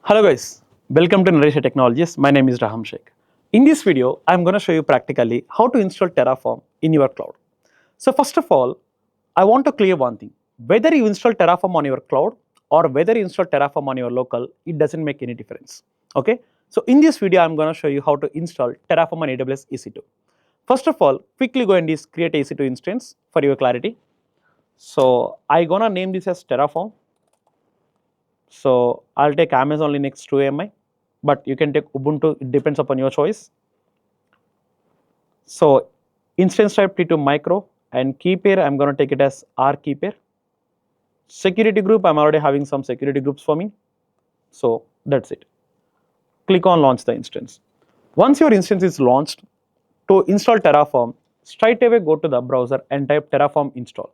Hello guys, welcome to NareshIT Technologies. My name is Raham Sheikh. In this video, I'm going to show you practically how to install Terraform in your cloud. So first of all, I want to clear one thing. Whether you install Terraform on your cloud or whether you install Terraform on your local, it doesn't make any difference. Okay. So in this video, I'm going to show you how to install Terraform on AWS EC2. First of all, quickly go and create EC2 instance for your clarity. So I'm going to name this as Terraform. So I'll take Amazon Linux 2 AMI, but you can take Ubuntu, it depends upon your choice. So instance type T2 micro and key pair, I'm going to take it as R key pair. Security group, I'm already having some security groups for me. So that's it. Click on launch the instance. Once your instance is launched, to install Terraform, straight away go to the browser and type Terraform install.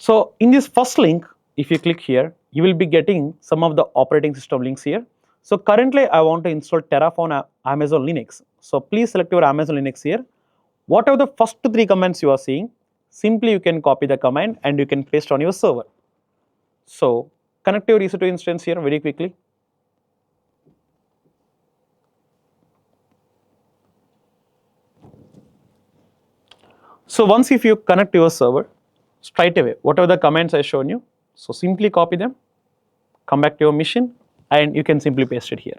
So in this first link, if you click here, you will be getting some of the operating system links here. So currently I want to install Terraform Amazon Linux. So please select your Amazon Linux here. Whatever the first three commands you are seeing, simply you can copy the command and you can paste on your server. So connect your EC2 instance here very quickly. So once if you connect your server, straight away, whatever the commands I shown you, so simply copy them, come back to your machine and you can simply paste it here.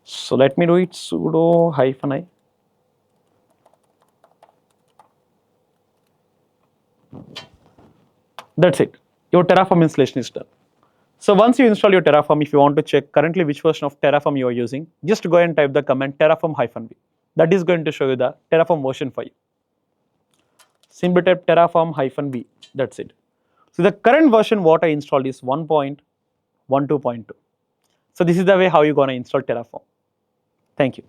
So let me do it sudo -i. That's it. Your Terraform installation is done. So once you install your Terraform, if you want to check currently which version of Terraform you are using, just go and type the command Terraform -v. That is going to show you the Terraform version for you. Simply type Terraform -v. That's it. So the current version what I installed is 1.12.2. So this is the way how you're going to install Terraform. Thank you.